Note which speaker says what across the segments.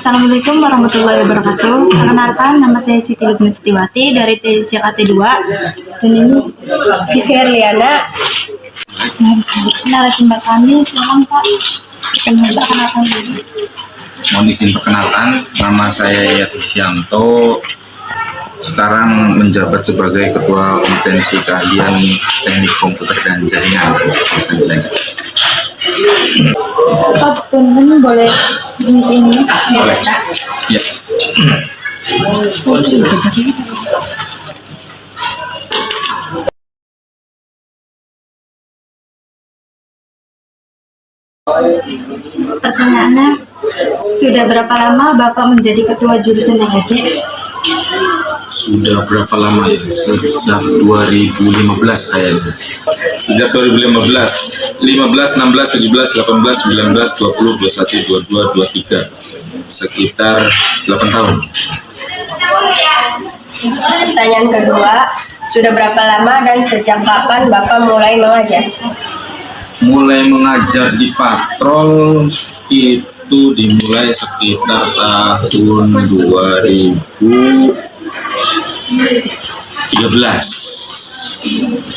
Speaker 1: Assalamualaikum warahmatullahi wabarakatuh. Perkenalkan, nama saya Siti Lubni Setiwati dari TJKT 2 dan ini
Speaker 2: Vicky Erliana.
Speaker 1: narasumber kami. Silakan Pak, perkenalkan dulu.
Speaker 3: Mohon izin perkenalkan, nama saya Yatisyanto. Sekarang menjabat sebagai Ketua Kompetensi Keahlian Teknik Komputer dan Jaringan.
Speaker 1: Pak, punten boleh di sini?
Speaker 3: Boleh. Ya.
Speaker 1: Pertanyaannya, sudah berapa lama Bapak menjadi ketua jurusan TKJ?
Speaker 3: Sudah berapa lama ya? Sejak 2015 kayaknya. Sejak 2015, 15, 16, 17, 18, 19, 20, 21, 22, 23. Sekitar 8 tahun.
Speaker 2: Pertanyaan kedua, sudah berapa lama dan sejak kapan Bapak mulai mengajar?
Speaker 3: Mulai mengajar di patrol itu dimulai sekitar tahun 2013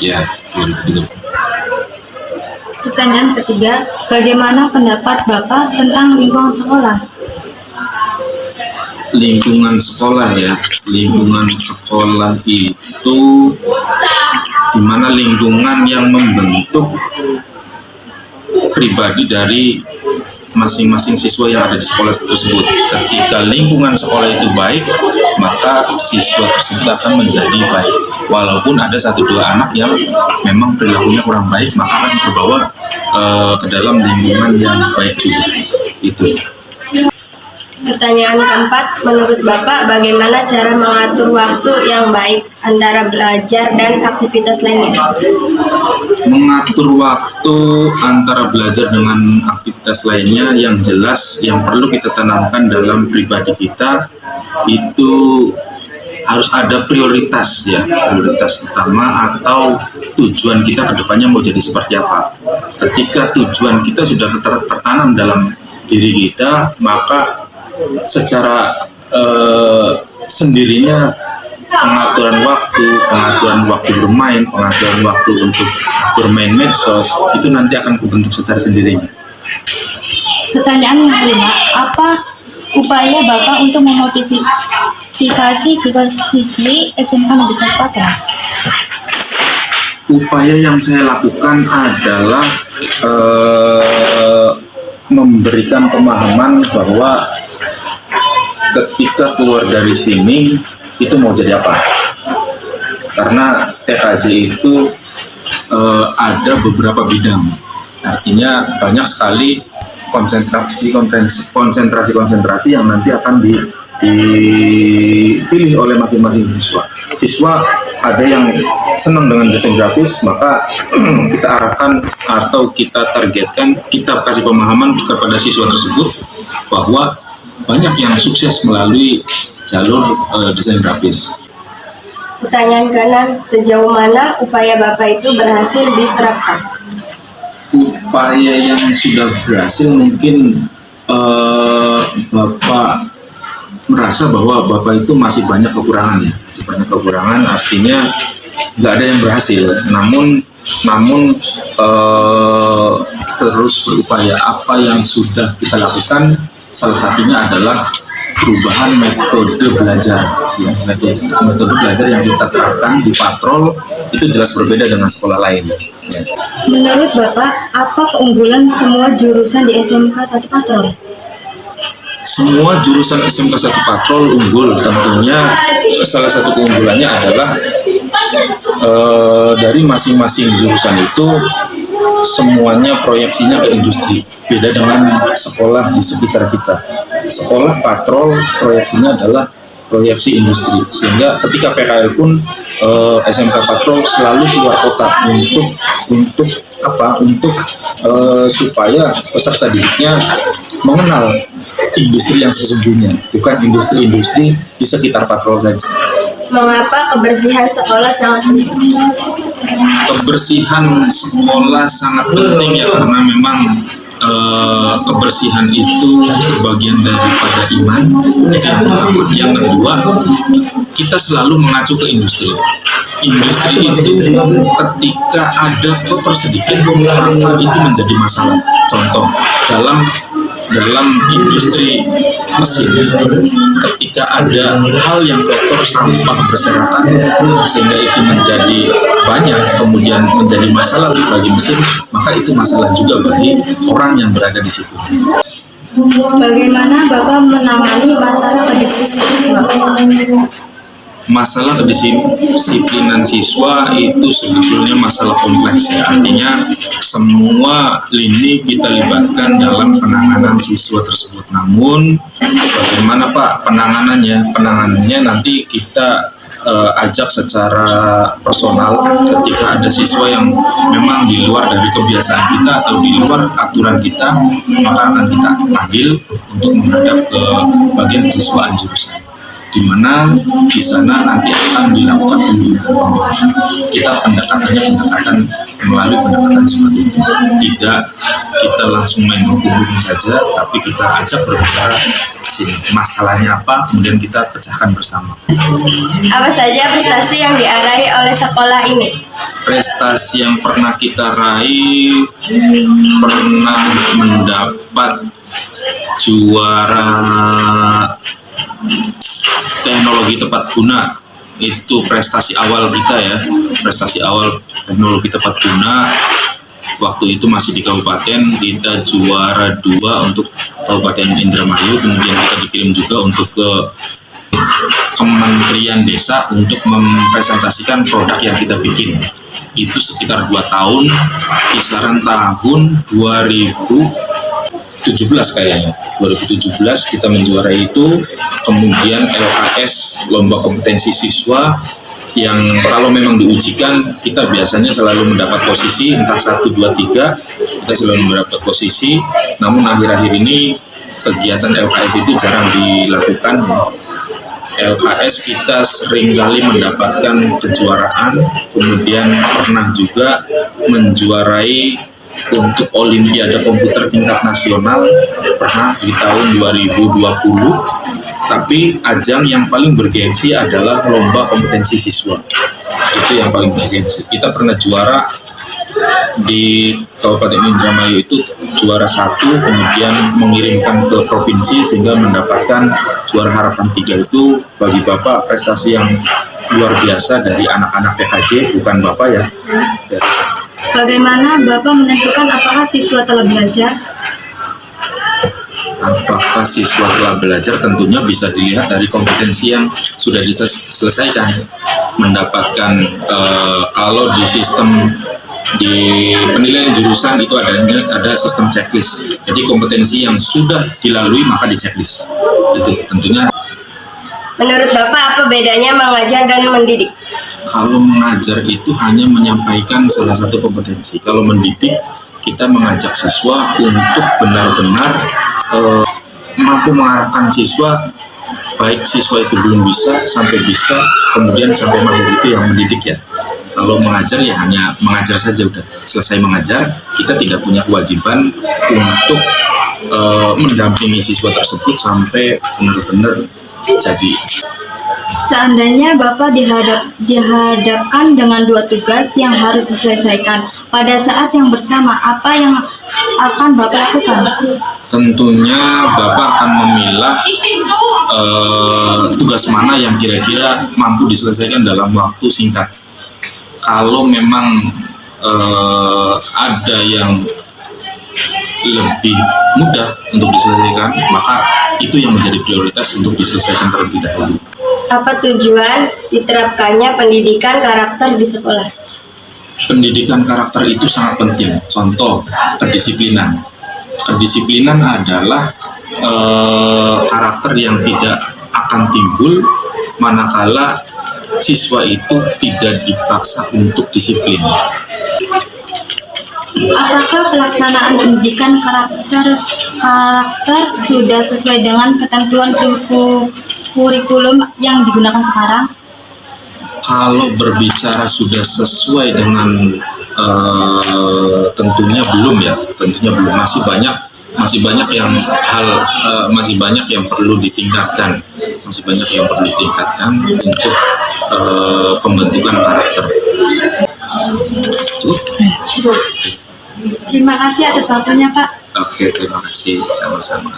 Speaker 3: ya, 2013.
Speaker 1: Pertanyaan ketiga, bagaimana pendapat Bapak tentang lingkungan sekolah?
Speaker 3: Lingkungan sekolah ya, lingkungan sekolah itu dimana lingkungan yang membentuk pribadi dari masing-masing siswa yang ada di sekolah tersebut. Ketika lingkungan sekolah itu baik, maka siswa tersebut akan menjadi baik. Walaupun ada 1-2 anak yang memang perilakunya kurang baik, maka akan terbawa ke dalam lingkungan yang baik juga. Itu.
Speaker 2: Pertanyaan keempat, menurut Bapak bagaimana cara mengatur waktu yang baik antara belajar dan aktivitas lainnya?
Speaker 3: Mengatur waktu antara belajar dengan aktivitas lainnya, yang jelas yang perlu kita tanamkan dalam pribadi kita itu harus ada prioritas ya, prioritas utama atau tujuan kita ke depannya mau jadi seperti apa. Ketika tujuan kita sudah tertanam dalam diri kita, maka secara sendirinya pengaturan waktu bermain, pengaturan waktu untuk bermain medsos itu nanti akan kebentuk secara sendirinya.
Speaker 1: Pertanyaan yang kelima, apa upaya Bapak untuk memotivasi siswa-siswi SMK Negeri 1 Patrol?
Speaker 3: Upaya yang saya lakukan adalah memberikan pemahaman bahwa ketika keluar dari sini itu mau jadi apa, karena TKJ itu ada beberapa bidang, artinya banyak sekali konsentrasi yang nanti akan dipilih oleh masing-masing siswa. Ada yang senang dengan desain grafis, maka kita arahkan atau kita targetkan, kita kasih pemahaman kepada siswa tersebut bahwa banyak yang sukses melalui jalur desain grafis.
Speaker 2: Pertanyaan keenam, sejauh mana upaya Bapak itu berhasil diterapkan?
Speaker 3: Upaya yang sudah berhasil mungkin Bapak merasa bahwa Bapak itu masih banyak kekurangan ya, artinya nggak ada yang berhasil. Namun terus berupaya. Apa yang sudah kita lakukan, salah satunya adalah perubahan metode belajar. Ya, metode belajar yang kita terapkan di patrol itu jelas berbeda dengan sekolah lain. Ya.
Speaker 1: Menurut Bapak, apa keunggulan semua jurusan di SMK 1 Patrol?
Speaker 3: Semua jurusan SMK 1 Patrol unggul. Tentunya salah satu keunggulannya adalah dari masing-masing jurusan itu semuanya proyeksinya ke industri. Beda dengan sekolah di sekitar kita. Sekolah patrol proyeksinya adalah proyeksi industri, sehingga ketika PKL pun SMK Patrol selalu keluar kota untuk supaya peserta didiknya mengenal industri yang sesungguhnya, bukan industri-industri di sekitar patrol saja.
Speaker 2: Mengapa kebersihan sekolah sangat penting?
Speaker 3: Kebersihan sekolah sangat penting ya, karena memang kebersihan itu sebagian daripada iman. Yang pertama. Yang kedua, kita selalu mengacu ke industri. Industri itu ketika ada kotor sedikit, maka itu menjadi masalah. Contoh, dalam industri mesin, ketika ada hal yang kotor, sampah berserakan sehingga itu menjadi banyak, kemudian menjadi masalah bagi mesin, maka itu masalah juga bagi orang yang berada di situ.
Speaker 1: Bagaimana Bapak menangani masalah kedisiplinan siswa?
Speaker 3: Masalah kedisiplinan siswa itu sebetulnya masalah kompleks ya. Artinya semua lini kita libatkan dalam penanganan siswa tersebut. Namun bagaimana Pak penanganannya? Penanganannya nanti kita ajak secara personal ketika ada siswa yang memang di luar dari kebiasaan kita atau di luar aturan kita, maka akan kita panggil untuk menghadap ke bagian kesiswaan jurusan, di mana di sana nanti akan dilakukan pembinaan. Kita pendekatan melalui pendekatan seperti itu. Tidak kita langsung main hukum saja, tapi kita ajak berbicara sini masalahnya apa, kemudian kita pecahkan bersama.
Speaker 2: Apa saja prestasi yang diraih oleh sekolah ini?
Speaker 3: Prestasi yang pernah kita raih, pernah mendapat juara teknologi tepat guna. Itu prestasi awal kita ya, prestasi awal teknologi tepat guna. Waktu itu masih di kabupaten, kita juara 2 untuk Kabupaten Indramayu, kemudian kita dikirim juga untuk ke Kementerian Desa untuk mempresentasikan produk yang kita bikin. Itu sekitar 2 tahun, kisaran tahun 2017 kayaknya. 2017 kita menjuarai itu. Kemudian LKS, lomba kompetensi siswa, yang kalau memang diujikan kita biasanya selalu mendapat posisi entah 1, 2, 3, kita selalu mendapat posisi. Namun akhir-akhir ini kegiatan LKS itu jarang dilakukan. LKS kita seringkali mendapatkan kejuaraan, kemudian pernah juga menjuarai untuk Olimpiade Komputer tingkat nasional, pernah di tahun 2020. Tapi ajang yang paling bergengsi adalah lomba kompetensi siswa. Itu yang paling bergengsi. Kita pernah juara di Kabupaten Indramayu itu juara 1, kemudian mengirimkan ke provinsi sehingga mendapatkan juara harapan 3. Itu bagi Bapak prestasi yang luar biasa dari anak-anak TKJ, bukan Bapak ya.
Speaker 1: Bagaimana Bapak menentukan apakah siswa telah belajar?
Speaker 3: Apakah siswa telah belajar? Tentunya bisa dilihat dari kompetensi yang sudah diselesaikan. Mendapatkan kalau di sistem di penilaian jurusan itu ada sistem checklist. Jadi kompetensi yang sudah dilalui maka di checklist. Itu tentunya.
Speaker 2: Menurut Bapak apa bedanya mengajar dan mendidik?
Speaker 3: Kalau mengajar itu hanya menyampaikan salah satu kompetensi. Kalau mendidik, kita mengajak siswa untuk benar-benar mampu mengarahkan siswa, baik siswa itu belum bisa, sampai bisa, kemudian sampai mahir. Itu yang mendidik ya. Kalau mengajar ya hanya mengajar saja udah. Selesai mengajar, kita tidak punya kewajiban untuk mendampingi siswa tersebut sampai benar-benar jadi.
Speaker 1: Seandainya Bapak dihadapkan dengan 2 tugas yang harus diselesaikan pada saat yang bersama, apa yang akan Bapak lakukan?
Speaker 3: Tentunya Bapak akan memilah tugas mana yang kira-kira mampu diselesaikan dalam waktu singkat. Kalau memang ada yang lebih mudah untuk diselesaikan, maka itu yang menjadi prioritas untuk diselesaikan terlebih dahulu.
Speaker 2: Apa tujuan diterapkannya pendidikan karakter di sekolah?
Speaker 3: Pendidikan karakter itu sangat penting. Contoh, kedisiplinan. Kedisiplinan adalah karakter yang tidak akan timbul manakala siswa itu tidak dipaksa untuk disiplin.
Speaker 1: Apakah pelaksanaan pendidikan karakter sudah sesuai dengan ketentuan kurikulum yang digunakan sekarang?
Speaker 3: Kalau berbicara sudah sesuai dengan tentunya belum ya, tentunya belum, masih banyak yang masih banyak yang perlu ditingkatkan, untuk pembentukan karakter.
Speaker 1: Cukup. Terima kasih atas waktunya, Pak.
Speaker 3: Oke, terima kasih, sama-sama.